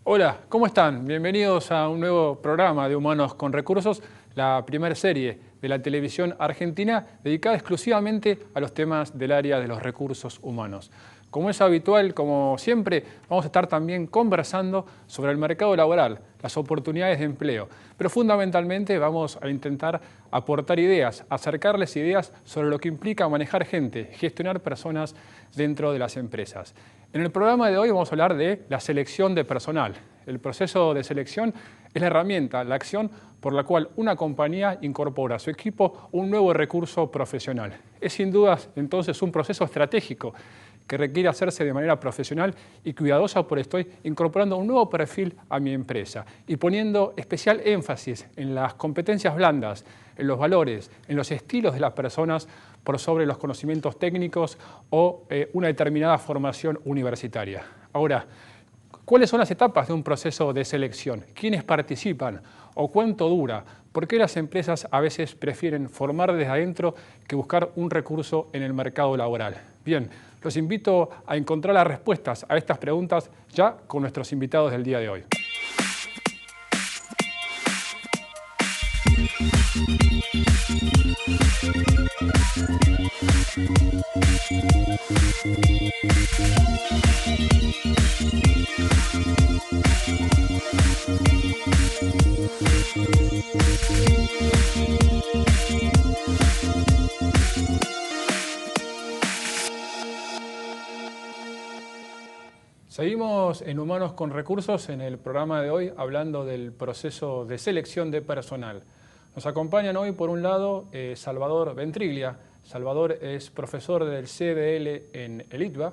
Hola, ¿cómo están? Bienvenidos a un nuevo programa de Humanos con Recursos, la primera serie de la televisión argentina dedicada exclusivamente a los temas del área de los recursos humanos. Como es habitual, como siempre, vamos a estar también conversando sobre el mercado laboral, las oportunidades de empleo, pero fundamentalmente vamos a intentar aportar ideas, acercarles ideas sobre lo que implica manejar gente, gestionar personas dentro de las empresas. En el programa de hoy vamos a hablar de la selección de personal. El proceso de selección es la herramienta, la acción por la cual una compañía incorpora a su equipo un nuevo recurso profesional. Es sin dudas entonces un proceso estratégico que requiere hacerse de manera profesional y cuidadosa, por estoy incorporando un nuevo perfil a mi empresa y poniendo especial énfasis en las competencias blandas, en los valores, en los estilos de las personas por sobre los conocimientos técnicos o una determinada formación universitaria. Ahora, ¿cuáles son las etapas de un proceso de selección? ¿Quiénes participan? ¿O cuánto dura? ¿Por qué las empresas a veces prefieren formar desde adentro que buscar un recurso en el mercado laboral? Bien, los invito a encontrar las respuestas a estas preguntas ya con nuestros invitados del día de hoy. Seguimos en Humanos con Recursos en el programa de hoy hablando del proceso de selección de personal. Nos acompañan hoy por un lado Salvador Ventriglia. Salvador es profesor del CDL en el ITBA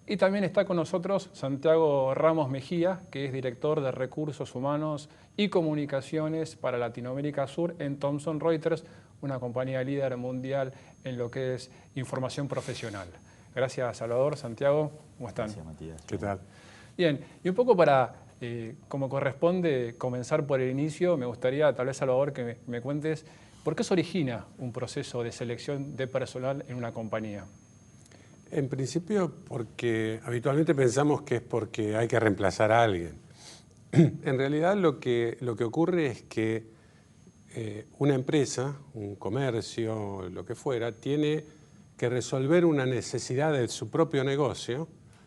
y también está con nosotros Santiago Ramos Mejía, que es director de Recursos Humanos y Comunicaciones para Latinoamérica Sur en Thomson Reuters, una compañía líder mundial en lo que es información profesional. Gracias, Salvador. Santiago, ¿cómo están? Gracias, Matías. ¿Qué tal? Bien, y un poco para, como corresponde, comenzar por el inicio, me gustaría, tal vez, Salvador, que me cuentes por qué se origina un proceso de selección de personal en una compañía. En principio, porque habitualmente pensamos que es porque hay que reemplazar a alguien. En realidad, lo que ocurre es que una empresa, un comercio, lo que fuera, tiene que resolver una necesidad de su propio negocio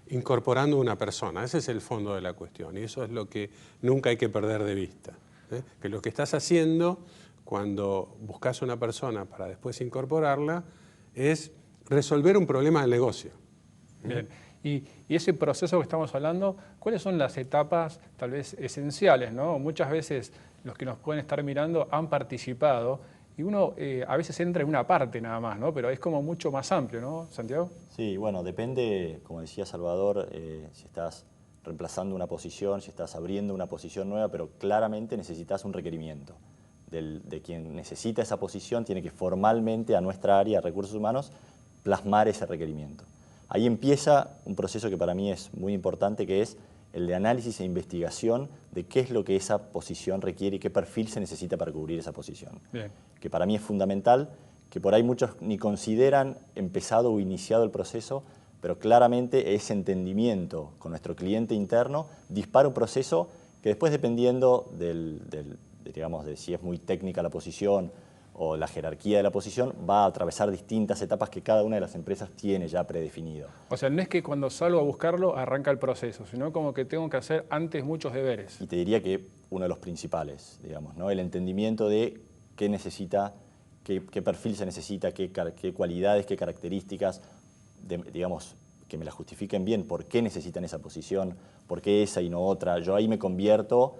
incorporando una persona. Ese es el fondo de la cuestión y eso es lo que nunca hay que perder de vista. Que lo que estás haciendo cuando buscas una persona para después incorporarla es resolver un problema del negocio. Bien. Y ese proceso que estamos hablando, ¿cuáles son las etapas tal vez esenciales, ¿no? Muchas veces los que nos pueden estar mirando han participado y uno a veces entra en una parte nada más, ¿no? Pero es como mucho más amplio, ¿no, Santiago? Sí, bueno, depende, como decía Salvador, si estás reemplazando una posición, si estás abriendo una posición nueva, pero claramente necesitas un requerimiento. De quien necesita esa posición tiene que formalmente a nuestra área de recursos humanos plasmar ese requerimiento. Ahí empieza un proceso que para mí es muy importante, que es el de análisis e investigación de qué es lo que esa posición requiere y qué perfil se necesita para cubrir esa posición. Bien. Que para mí es fundamental, que por ahí muchos ni consideran empezado o iniciado el proceso, pero claramente ese entendimiento con nuestro cliente interno dispara un proceso que después, dependiendo digamos, de si es muy técnica la posición o la jerarquía de la posición, va a atravesar distintas etapas que cada una de las empresas tiene ya predefinido. O sea, no es que cuando salgo a buscarlo arranca el proceso, sino como que tengo que hacer antes muchos deberes. Y te diría que uno de los principales, digamos, ¿no? El entendimiento de qué necesita, qué perfil se necesita, qué cualidades, qué características, digamos, que me las justifiquen bien, por qué necesitan esa posición, por qué esa y no otra. Yo ahí me convierto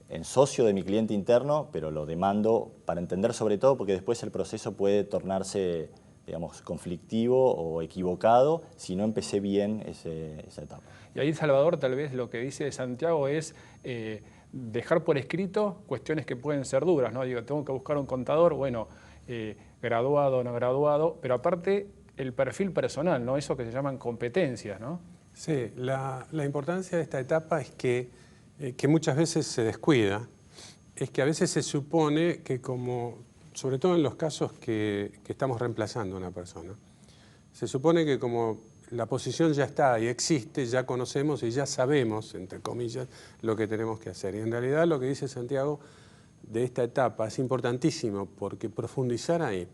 en socio de mi cliente interno, pero lo demando para entender sobre todo, porque después el proceso puede tornarse, digamos, conflictivo o equivocado si no empecé bien esa etapa. Y ahí, Salvador, tal vez lo que dice Santiago es dejar por escrito cuestiones que pueden ser duras, ¿no? Digo, tengo que buscar un contador, bueno, graduado o no graduado, pero aparte el perfil personal, ¿no? Eso que se llaman competencias, ¿no? Sí, la importancia de esta etapa es que muchas veces se descuida, es que a veces se supone que sobre todo en los casos que estamos reemplazando a una persona, se supone que como la posición ya está y existe, ya conocemos y ya sabemos, entre comillas, lo que tenemos que hacer. Y en realidad lo que dice Santiago de esta etapa es importantísimo, porque profundizar ahí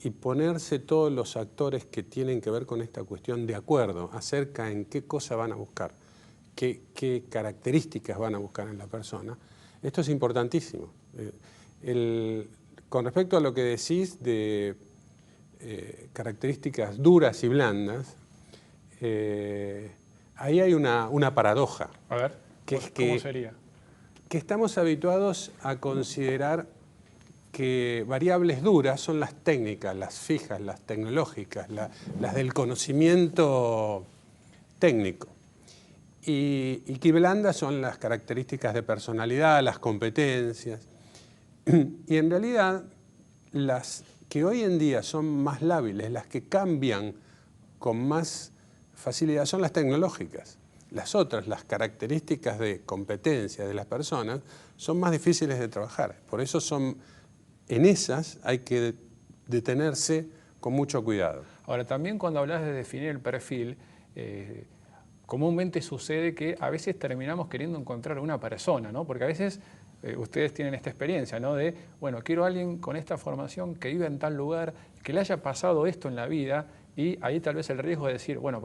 y ponerse todos los actores que tienen que ver con esta cuestión de acuerdo acerca en qué cosa van a buscar, qué características van a buscar en la persona, esto es importantísimo. Con respecto a lo que decís de características duras y blandas, ahí hay una paradoja. A ver, ¿cómo sería? Que estamos habituados a considerar que variables duras son las técnicas, las fijas, las tecnológicas, las del conocimiento técnico. Y que blandas son las características de personalidad, las competencias. Y en realidad, las que hoy en día son más lábiles, las que cambian con más facilidad, son las tecnológicas. Las otras, las características de competencia de las personas, son más difíciles de trabajar. Por eso en esas hay que detenerse con mucho cuidado. Ahora, también cuando hablas de definir el perfil, comúnmente sucede que a veces terminamos queriendo encontrar una persona, ¿no? Porque a veces ustedes tienen esta experiencia, ¿no? De, bueno, quiero a alguien con esta formación que viva en tal lugar, que le haya pasado esto en la vida, y ahí tal vez el riesgo de decir, bueno,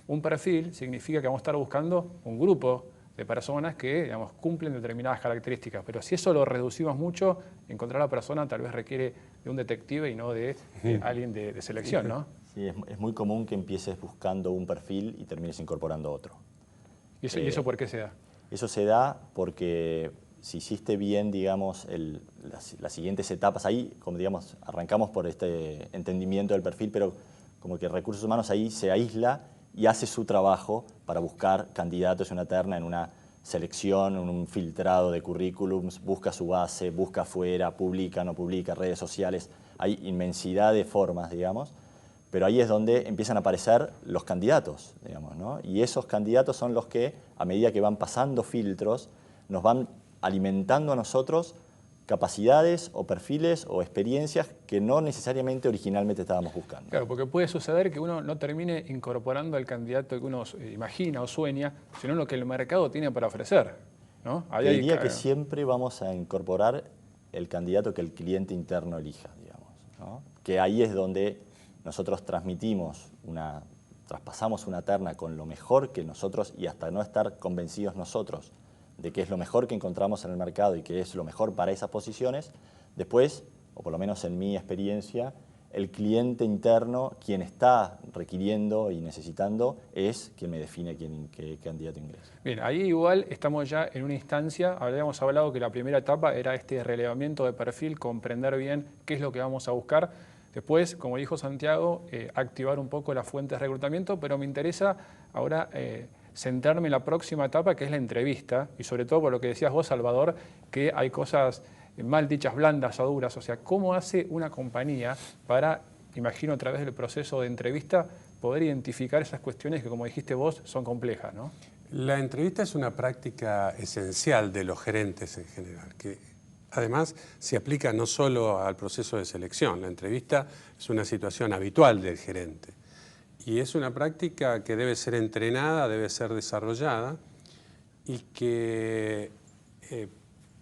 un perfil significa que vamos a estar buscando un grupo de personas que, digamos, cumplen determinadas características, pero si eso lo reducimos mucho, encontrar a la persona tal vez requiere de un detective y no de alguien de selección, ¿no? Sí, es muy común que empieces buscando un perfil y termines incorporando otro. ¿Y eso por qué se da? Eso se da porque si hiciste bien, digamos, las siguientes etapas, ahí, como digamos, arrancamos por este entendimiento del perfil, pero como que Recursos Humanos ahí se aísla y hace su trabajo para buscar candidatos en una terna, en una selección, en un filtrado de currículums, busca su base, busca afuera, publica, no publica, redes sociales, hay inmensidad de formas, digamos, pero ahí es donde empiezan a aparecer los candidatos, digamos, ¿no? Y esos candidatos son los que, a medida que van pasando filtros, nos van alimentando a nosotros capacidades o perfiles o experiencias que no necesariamente originalmente estábamos buscando. Claro, porque puede suceder que uno no termine incorporando al candidato que uno imagina o sueña, sino lo que el mercado tiene para ofrecer, ¿no? Te diría que siempre vamos a incorporar el candidato que el cliente interno elija, digamos, ¿no? Que ahí es donde nosotros traspasamos una terna con lo mejor que nosotros, y hasta no estar convencidos nosotros de que es lo mejor que encontramos en el mercado y que es lo mejor para esas posiciones, después, o por lo menos en mi experiencia, el cliente interno, quien está requiriendo y necesitando, es quien me define qué candidato ingresa. Bien, ahí igual estamos ya en una instancia, habíamos hablado que la primera etapa era este relevamiento de perfil, comprender bien qué es lo que vamos a buscar. Después, como dijo Santiago, activar un poco las fuentes de reclutamiento, pero me interesa ahora centrarme en la próxima etapa, que es la entrevista, y sobre todo por lo que decías vos, Salvador, que hay cosas mal dichas, blandas o duras. O sea, ¿cómo hace una compañía para, imagino a través del proceso de entrevista, poder identificar esas cuestiones que, como dijiste vos, son complejas, ¿no? La entrevista es una práctica esencial de los gerentes en general, que además se aplica no solo al proceso de selección. La entrevista es una situación habitual del gerente. Y es una práctica que debe ser entrenada, debe ser desarrollada, y que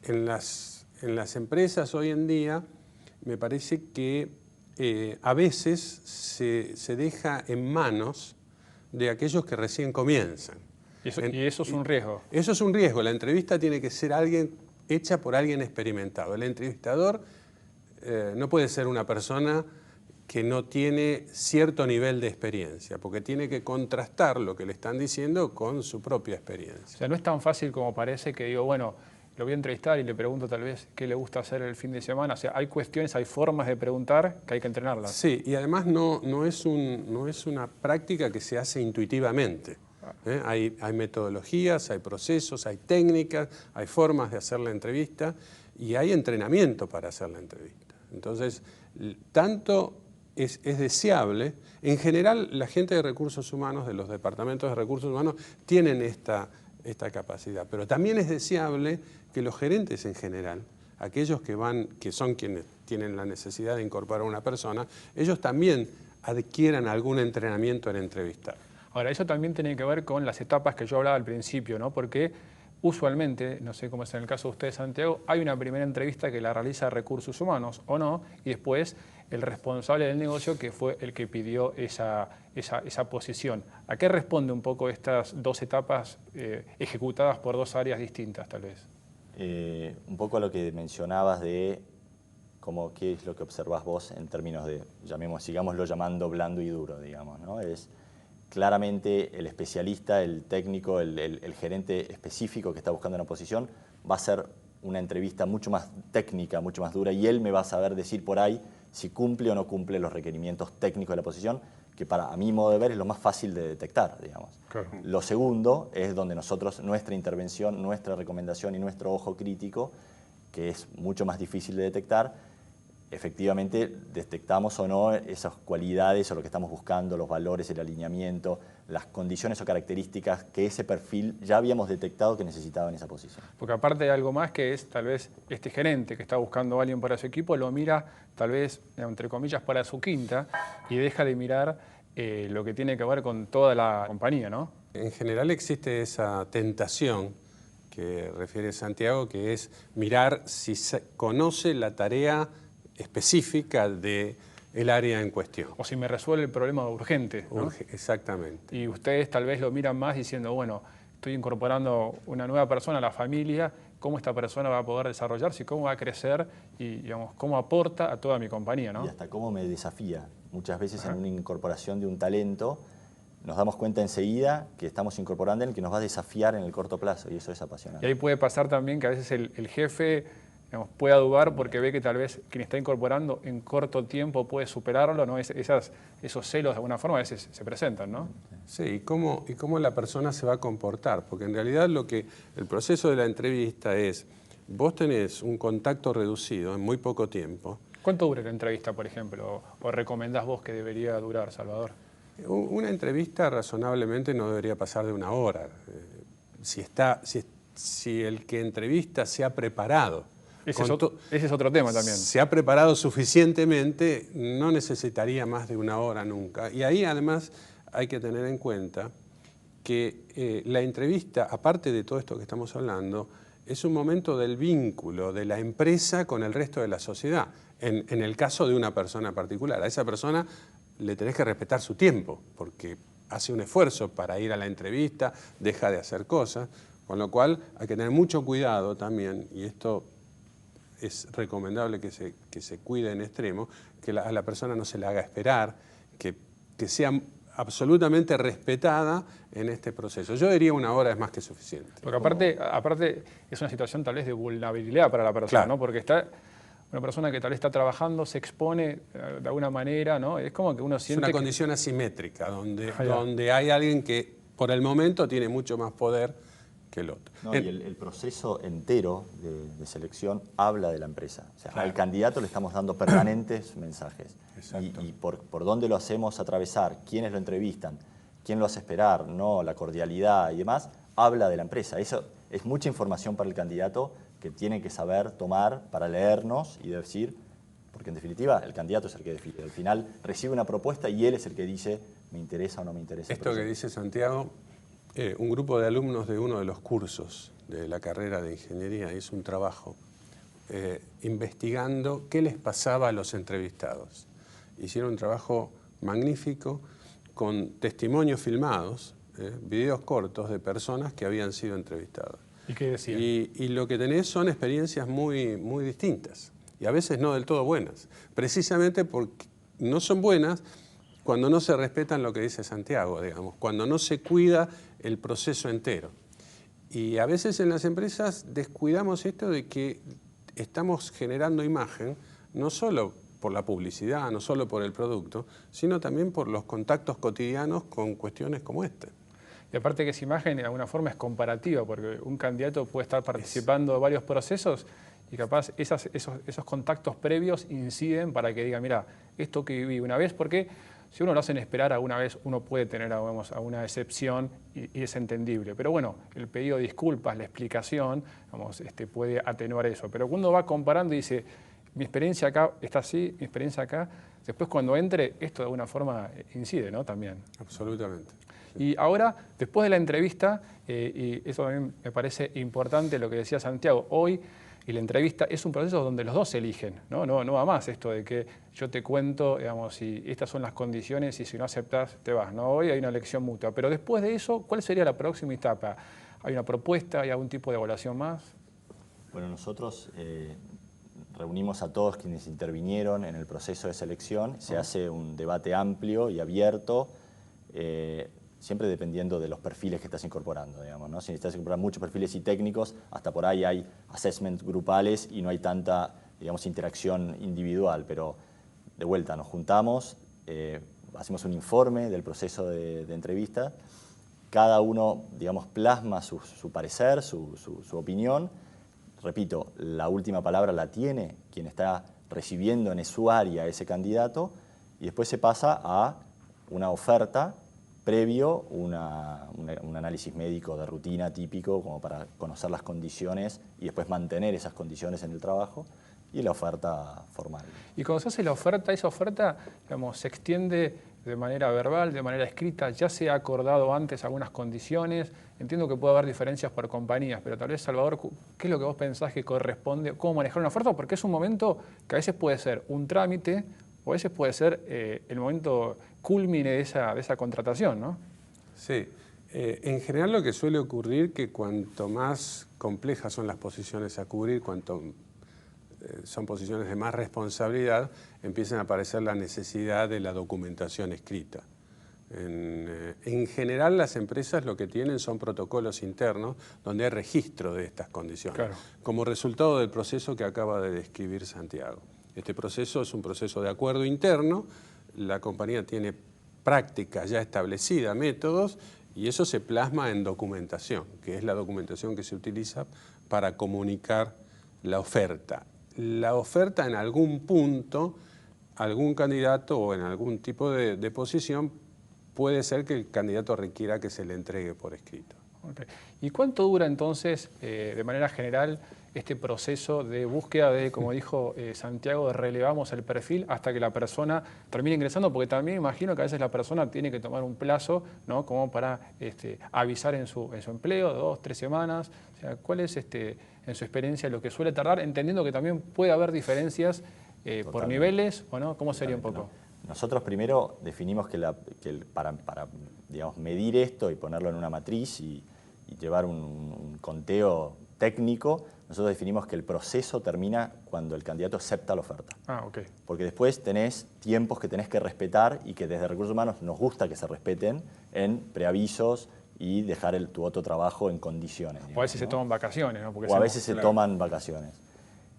en las empresas hoy en día me parece que a veces se deja en manos de aquellos que recién comienzan. Y eso es un riesgo. Eso es un riesgo. La entrevista tiene que ser hecha por alguien experimentado. El entrevistador no puede ser una persona que no tiene cierto nivel de experiencia, porque tiene que contrastar lo que le están diciendo con su propia experiencia. O sea, no es tan fácil como parece que digo, bueno, lo voy a entrevistar y le pregunto tal vez qué le gusta hacer el fin de semana. O sea, hay cuestiones, hay formas de preguntar que hay que entrenarlas. Sí, y además no es una práctica que se hace intuitivamente. Hay metodologías, hay procesos, hay técnicas, hay formas de hacer la entrevista y hay entrenamiento para hacer la entrevista. Entonces, tanto es deseable, en general la gente de recursos humanos, de los departamentos de recursos humanos, tienen esta capacidad, pero también es deseable que los gerentes en general, aquellos que son quienes tienen la necesidad de incorporar a una persona, ellos también adquieran algún entrenamiento en entrevistar. Ahora, eso también tiene que ver con las etapas que yo hablaba al principio, ¿no? Porque usualmente, no sé cómo es en el caso de usted, Santiago, hay una primera entrevista que la realiza Recursos Humanos o no, y después el responsable del negocio que fue el que pidió esa posición. ¿A qué responde un poco estas dos etapas ejecutadas por dos áreas distintas, tal vez? Un poco a lo que mencionabas de qué es lo que observás vos en términos de, sigámoslo llamando blando y duro, digamos, ¿no? Es claramente el especialista, el técnico, el gerente específico que está buscando una posición va a ser una entrevista mucho más técnica, mucho más dura, y él me va a saber decir por ahí si cumple o no cumple los requerimientos técnicos de la posición, que a mi modo de ver es lo más fácil de detectar, digamos. Claro. Lo segundo es donde nosotros, nuestra intervención, nuestra recomendación y nuestro ojo crítico, que es mucho más difícil de detectar, efectivamente detectamos o no esas cualidades o lo que estamos buscando, los valores, el alineamiento, las condiciones o características que ese perfil ya habíamos detectado que necesitaba en esa posición. Porque aparte hay algo más que es tal vez este gerente que está buscando a alguien para su equipo, lo mira tal vez, entre comillas, para su quinta y deja de mirar lo que tiene que ver con toda la compañía, ¿no? En general existe esa tentación que refiere Santiago, que es mirar si se conoce la tarea específica del área en cuestión. O si me resuelve el problema urgente, ¿no? Exactamente. Y ustedes tal vez lo miran más diciendo, bueno, estoy incorporando una nueva persona a la familia, cómo esta persona va a poder desarrollarse y cómo va a crecer y, digamos, cómo aporta a toda mi compañía, ¿no? Y hasta cómo me desafía. Muchas veces en una incorporación de un talento nos damos cuenta enseguida que estamos incorporando en el que nos va a desafiar en el corto plazo, y eso es apasionante. Y ahí puede pasar también que a veces el jefe, digamos, pueda dudar porque ve que tal vez quien está incorporando en corto tiempo puede superarlo, ¿no? Esos celos de alguna forma a veces se presentan, ¿no? Sí, y cómo la persona se va a comportar, porque en realidad el proceso de la entrevista es, vos tenés un contacto reducido en muy poco tiempo. ¿Cuánto dura la entrevista, por ejemplo? ¿O recomendás vos que debería durar, Salvador? Una entrevista razonablemente no debería pasar de 1 hora. Si el que entrevista se ha preparado. Ese es otro tema también. Se ha preparado suficientemente, no necesitaría más de 1 hora nunca. Y ahí además hay que tener en cuenta que la entrevista, aparte de todo esto que estamos hablando, es un momento del vínculo de la empresa con el resto de la sociedad. En el caso de una persona particular, a esa persona le tenés que respetar su tiempo, porque hace un esfuerzo para ir a la entrevista, deja de hacer cosas, con lo cual hay que tener mucho cuidado también, y esto es recomendable que se cuide en extremo, que a la persona no se le haga esperar, que sea absolutamente respetada en este proceso. Yo diría 1 hora es más que suficiente. Porque aparte es una situación tal vez de vulnerabilidad para la persona, Claro. ¿no? Porque está una persona que tal vez está trabajando, se expone de alguna manera, ¿no? Es como que uno siente Es una condición asimétrica, donde ya. hay alguien que por el momento tiene mucho más poder que el otro. No, y el proceso entero de selección habla de la empresa. O sea, Claro. al candidato le estamos dando permanentes mensajes. Exacto. Y por dónde lo hacemos atravesar, quiénes lo entrevistan, quién lo hace esperar, no, la cordialidad y demás, habla de la empresa. Eso es mucha información para el candidato que tiene que saber tomar para leernos y decir, porque en definitiva el candidato es el que al final recibe una propuesta y él es el que dice, me interesa o no me interesa. Esto que dice Santiago, un grupo de alumnos de uno de los cursos de la carrera de ingeniería hizo un trabajo investigando qué les pasaba a los entrevistados. Hicieron un trabajo magnífico con testimonios filmados, videos cortos de personas que habían sido entrevistadas. ¿Y qué decían? Y lo que tenés son experiencias muy, muy distintas y a veces no del todo buenas, precisamente porque no son buenas cuando no se respetan lo que dice Santiago, digamos, cuando no se cuida el proceso entero. Y a veces en las empresas descuidamos esto de que estamos generando imagen, no solo por la publicidad, no solo por el producto, sino también por los contactos cotidianos con cuestiones como esta. Y aparte que esa imagen de alguna forma es comparativa, porque un candidato puede estar participando de varios procesos y capaz esos contactos previos inciden para que diga, mira, esto que viví una vez, porque si uno lo hacen esperar alguna vez, uno puede tener, digamos, alguna excepción y es entendible. Pero bueno, el pedido de disculpas, la explicación, digamos, puede atenuar eso. Pero cuando va comparando y dice, mi experiencia acá está así, mi experiencia acá, después cuando entre, esto de alguna forma incide, ¿no? También. Absolutamente. Y ahora, después de la entrevista, y eso también me parece importante lo que decía Santiago, hoy y la entrevista es un proceso donde los dos se eligen, ¿no? No va más esto de que yo te cuento, digamos, si estas son las condiciones y si no aceptas, te vas, ¿no? Hoy hay una elección mutua, pero después de eso, ¿cuál sería la próxima etapa? ¿Hay una propuesta? ¿Hay algún tipo de evaluación más? Bueno, nosotros reunimos a todos quienes intervinieron en el proceso de selección, se hace un debate amplio y abierto, siempre dependiendo de los perfiles que estás incorporando, digamos, ¿no? Si necesitas incorporar muchos perfiles y técnicos, hasta por ahí hay assessments grupales y no hay tanta, digamos, interacción individual, pero de vuelta nos juntamos, hacemos un informe del proceso de entrevista, cada uno, digamos, plasma su parecer, su opinión. Repito, la última palabra la tiene quien está recibiendo en su área ese candidato y después se pasa a una oferta previo, un análisis médico de rutina típico como para conocer las condiciones y después mantener esas condiciones en el trabajo y la oferta formal. Y cuando se hace la oferta, esa oferta, digamos, se extiende de manera verbal, de manera escrita, ya se ha acordado antes algunas condiciones. Entiendo que puede haber diferencias por compañías, pero tal vez, Salvador, ¿qué es lo que vos pensás que corresponde? ¿Cómo manejar una oferta? Porque es un momento que a veces puede ser un trámite o a veces puede ser el momento culmine de esa contratación, ¿no? Sí. En general lo que suele ocurrir que cuanto más complejas son las posiciones a cubrir, cuanto son posiciones de más responsabilidad, empiezan a aparecer la necesidad de la documentación escrita. En general las empresas lo que tienen son protocolos internos donde hay registro de estas condiciones, claro, como resultado del proceso que acaba de describir Santiago. Este proceso es un proceso de acuerdo interno, la compañía tiene prácticas ya establecidas, métodos, y eso se plasma en documentación, que es la documentación que se utiliza para comunicar la oferta. La oferta en algún punto, algún candidato o en algún tipo de posición, puede ser que el candidato requiera que se le entregue por escrito. Okay. ¿Y cuánto dura entonces, de manera general, este proceso de búsqueda de, como dijo Santiago, relevamos el perfil hasta que la persona termine ingresando? Porque también imagino que a veces la persona tiene que tomar un plazo, ¿no? Como para avisar en su empleo, 2, 3 semanas. O sea, ¿cuál es, en su experiencia, lo que suele tardar? Entendiendo que también puede haber diferencias por niveles, ¿o no? ¿Cómo sería un poco? No. Nosotros primero definimos que para digamos, medir esto y ponerlo en una matriz y llevar un conteo técnico, nosotros definimos que el proceso termina cuando el candidato acepta la oferta. Ah, ok. Porque después tenés tiempos que tenés que respetar y que desde Recursos Humanos nos gusta que se respeten en preavisos y dejar tu otro trabajo en condiciones. Digamos, o a veces se toman vacaciones, ¿no? Porque o a veces se toman vacaciones.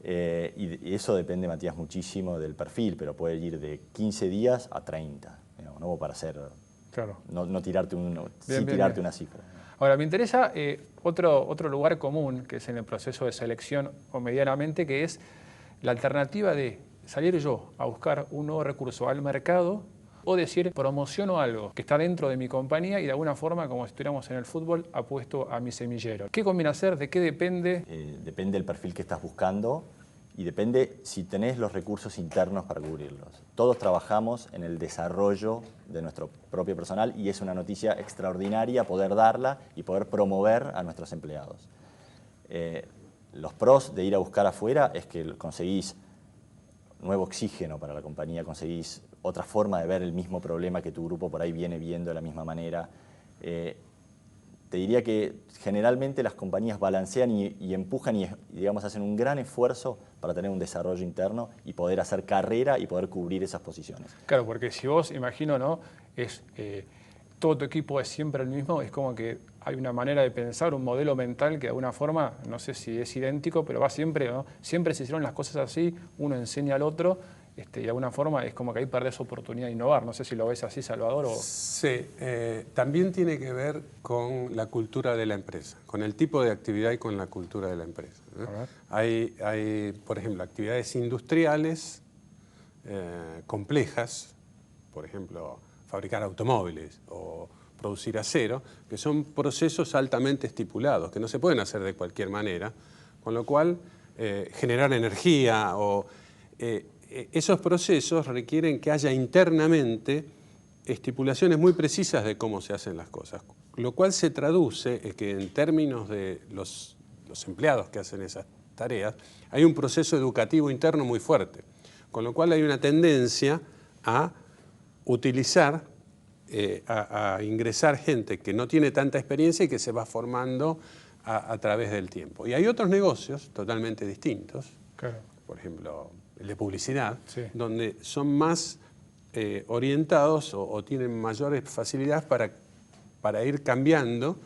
Y eso depende, Matías, muchísimo del perfil, pero puede ir de 15 días a 30, digamos, ¿no? Para hacer, claro, no tirarte, bien. una cifra. Ahora, me interesa otro lugar común, que es en el proceso de selección o medianamente, que es la alternativa de salir yo a buscar un nuevo recurso al mercado o decir, promociono algo que está dentro de mi compañía y de alguna forma, como si estuviéramos en el fútbol, apuesto a mi semillero. ¿Qué conviene hacer? ¿De qué depende? Depende del perfil que estás buscando y depende si tenés los recursos internos para cubrirlos. Todos trabajamos en el desarrollo de nuestro propio personal y es una noticia extraordinaria poder darla y poder promover a nuestros empleados. Los pros de ir a buscar afuera es que conseguís nuevo oxígeno para la compañía, conseguís otra forma de ver el mismo problema que tu grupo por ahí viene viendo de la misma manera. Te diría que generalmente las compañías balancean y empujan y digamos, hacen un gran esfuerzo para tener un desarrollo interno y poder hacer carrera y poder cubrir esas posiciones. Claro, porque si vos, imagino, ¿no? Todo tu equipo es siempre el mismo, es como que hay una manera de pensar, un modelo mental que de alguna forma, no sé si es idéntico, pero va siempre, ¿no? Siempre se hicieron las cosas así, uno enseña al otro, y de alguna forma es como que ahí perdés oportunidad de innovar. No sé si lo ves así, Salvador. O... Sí, también tiene que ver con la cultura de la empresa, con el tipo de actividad y con la cultura de la empresa, ¿no? Hay, por ejemplo, actividades industriales complejas, por ejemplo, fabricar automóviles o producir acero, que son procesos altamente estipulados, que no se pueden hacer de cualquier manera, con lo cual generar energía o... esos procesos requieren que haya internamente estipulaciones muy precisas de cómo se hacen las cosas, lo cual se traduce en que en términos de los empleados que hacen esas tareas, hay un proceso educativo interno muy fuerte, con lo cual hay una tendencia a utilizar, a ingresar gente que no tiene tanta experiencia y que se va formando a través del tiempo. Y hay otros negocios totalmente distintos, Claro. por ejemplo, el de publicidad, Sí. donde son más orientados o tienen mayores facilidades para ir cambiando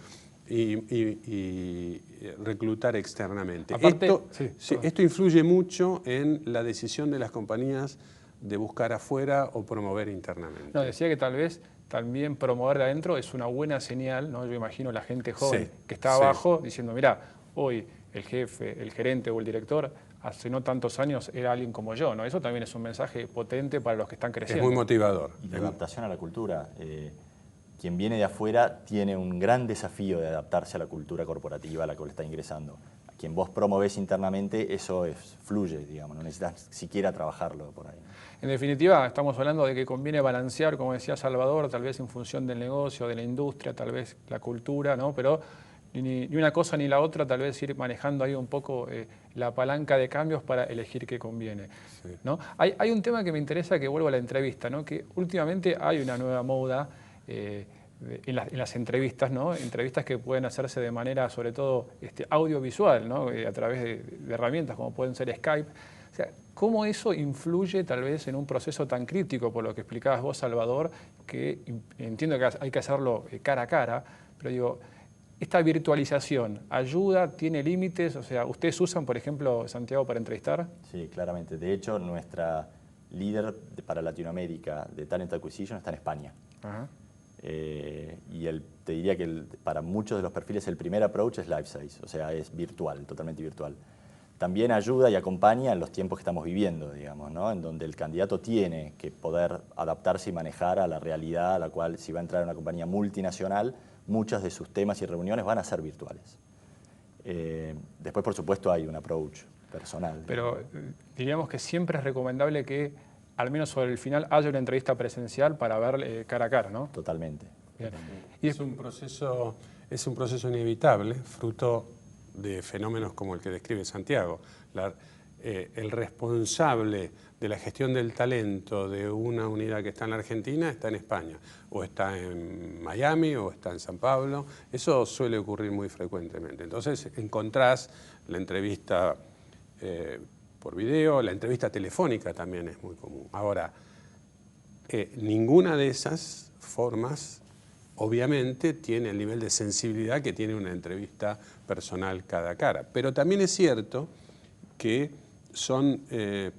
y reclutar externamente. Aparte, sí, Esto influye mucho en la decisión de las compañías de buscar afuera o promover internamente. No, decía que tal vez también promover de adentro es una buena señal, ¿no? Yo imagino la gente joven Sí, que está sí. abajo diciendo, mira, hoy el jefe, el gerente o el director hace no tantos años era alguien como yo, ¿no? Eso también es un mensaje potente para los que están Es creciendo. muy motivador. Y de adaptación a la cultura. Quien viene de afuera tiene un gran desafío de adaptarse a la cultura corporativa a la cual está ingresando. A quien vos promovés internamente, eso fluye, digamos, no necesitas siquiera trabajarlo por ahí. En definitiva, estamos hablando de que conviene balancear, como decía Salvador, tal vez en función del negocio, de la industria, tal vez la cultura, ¿no? Pero ni una cosa ni la otra, tal vez ir manejando ahí un poco la palanca de cambios para elegir qué conviene. Sí. ¿No? Hay un tema que me interesa, que vuelvo a la entrevista, ¿no? Que últimamente hay una nueva moda en las entrevistas, ¿no? Entrevistas que pueden hacerse de manera, sobre todo, audiovisual, ¿no? A través de herramientas como pueden ser Skype. O sea, ¿cómo eso influye tal vez en un proceso tan crítico, por lo que explicabas vos, Salvador, que entiendo que hay que hacerlo cara a cara, pero digo, esta virtualización ayuda, tiene límites? O sea, ¿ustedes usan, por ejemplo, Santiago, para entrevistar? Sí, claramente. De hecho, nuestra líder para Latinoamérica de Talent Acquisition está en España. Ajá. Te diría que para muchos de los perfiles el primer approach es life size, o sea, es virtual, totalmente virtual. También ayuda y acompaña en los tiempos que estamos viviendo, digamos, ¿no? En donde el candidato tiene que poder adaptarse y manejar a la realidad a la cual, si va a entrar en una compañía multinacional, muchos de sus temas y reuniones van a ser virtuales. Después, por supuesto, hay un approach personal. Pero diríamos que siempre es recomendable que, al menos sobre el final, haya una entrevista presencial para ver cara a cara, ¿no? Totalmente. Bien. Es un proceso inevitable, fruto de fenómenos como el que describe Santiago. El responsable de la gestión del talento de una unidad que está en la Argentina está en España, o está en Miami, o está en San Pablo. Eso suele ocurrir muy frecuentemente. Entonces encontrás la entrevista por video, la entrevista telefónica también es muy común. Ahora, ninguna de esas formas obviamente tiene el nivel de sensibilidad que tiene una entrevista personal cara a cara. Pero también es cierto que son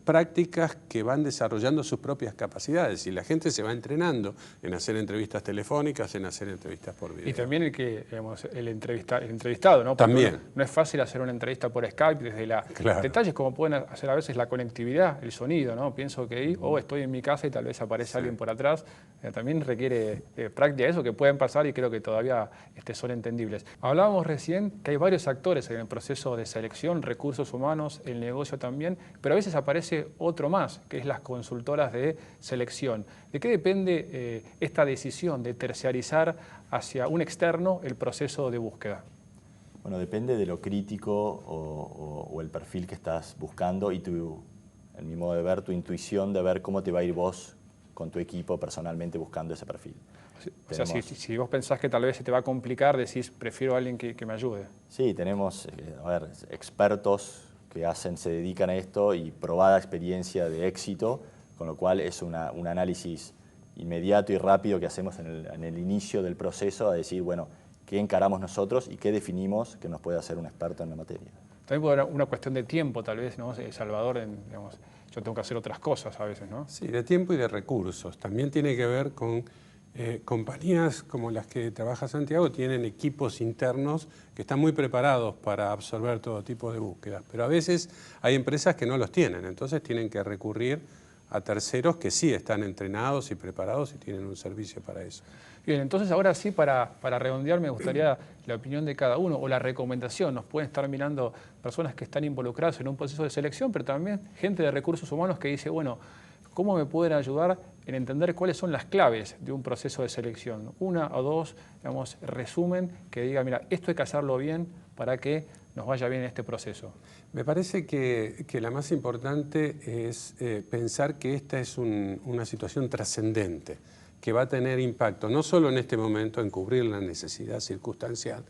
prácticas que van desarrollando sus propias capacidades y la gente se va entrenando en hacer entrevistas telefónicas, en hacer entrevistas por video. Y también el entrevistado, ¿no? Porque También. no es fácil hacer una entrevista por Skype desde Claro. detalles como pueden hacer a veces la conectividad, el sonido, ¿no? Pienso que ahí, o estoy en mi casa y tal vez aparece alguien por atrás, también requiere práctica eso, que pueden pasar y creo que todavía son entendibles. Hablábamos recién que hay varios actores en el proceso de selección, recursos humanos, el negocio también, pero a veces aparece otro más, que es las consultoras de selección. ¿De qué depende esta decisión de terciarizar hacia un externo el proceso de búsqueda? Bueno, depende de lo crítico o el perfil que estás buscando y en mi modo de ver, tu intuición de ver cómo te va a ir vos con tu equipo personalmente buscando ese perfil. O sea, si vos pensás que tal vez se te va a complicar, decís, prefiero a alguien que me ayude. Sí, tenemos expertos que se dedican a esto y probada experiencia de éxito, con lo cual es un análisis inmediato y rápido que hacemos en el inicio del proceso, a decir, bueno, qué encaramos nosotros y qué definimos que nos puede hacer un experto en la materia. También puede haber una cuestión de tiempo, tal vez, ¿no? Salvador, yo tengo que hacer otras cosas a veces, ¿no? Sí, de tiempo y de recursos. También tiene que ver con compañías como las que trabaja Santiago, tienen equipos internos que están muy preparados para absorber todo tipo de búsquedas, pero a veces hay empresas que no los tienen, entonces tienen que recurrir a terceros que sí están entrenados y preparados y tienen un servicio para eso. Bien, entonces ahora sí, para redondear, me gustaría la opinión de cada uno o la recomendación. Nos pueden estar mirando personas que están involucradas en un proceso de selección, pero también gente de recursos humanos que dice, bueno, ¿cómo me pueden ayudar en entender cuáles son las claves de un proceso de selección? Una o dos, digamos, resumen que diga, mira, esto hay que hacerlo bien para que nos vaya bien en este proceso. Me parece que la más importante es pensar que esta es una situación trascendente, que va a tener impacto no solo en este momento en cubrir la necesidad circunstancial,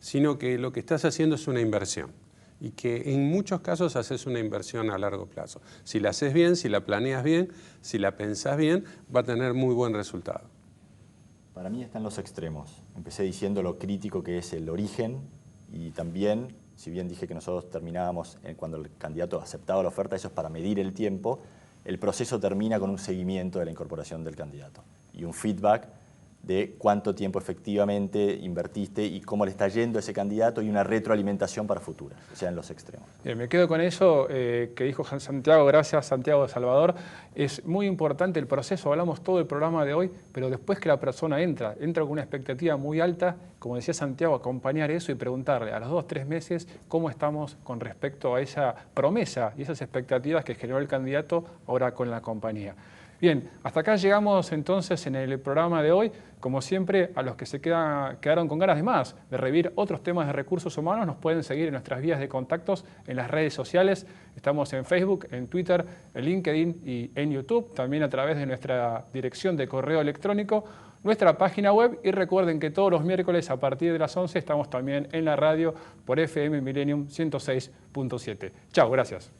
sino que lo que estás haciendo es una inversión y que en muchos casos haces una inversión a largo plazo. Si la haces bien, si la planeas bien, si la pensás bien, va a tener muy buen resultado. Para mí están los extremos. Empecé diciendo lo crítico que es el origen y también, si bien dije que nosotros terminábamos cuando el candidato aceptaba la oferta, eso es para medir el tiempo, el proceso termina con un seguimiento de la incorporación del candidato y un feedback de cuánto tiempo efectivamente invertiste y cómo le está yendo a ese candidato y una retroalimentación para futuras, o sea, en los extremos. Bien, me quedo con eso que dijo Santiago, gracias Santiago de Salvador. Es muy importante el proceso, hablamos todo el programa de hoy, pero después que la persona entra con una expectativa muy alta, como decía Santiago, acompañar eso y preguntarle a los 2 o 3 meses cómo estamos con respecto a esa promesa y esas expectativas que generó el candidato ahora con la compañía. Bien, hasta acá llegamos entonces en el programa de hoy. Como siempre, a los que se quedaron con ganas de más, de revivir otros temas de recursos humanos, nos pueden seguir en nuestras vías de contactos en las redes sociales. Estamos en Facebook, en Twitter, en LinkedIn y en YouTube, también a través de nuestra dirección de correo electrónico, nuestra página web y recuerden que todos los miércoles a partir de las 11 estamos también en la radio por FM Millennium 106.7. Chao, gracias.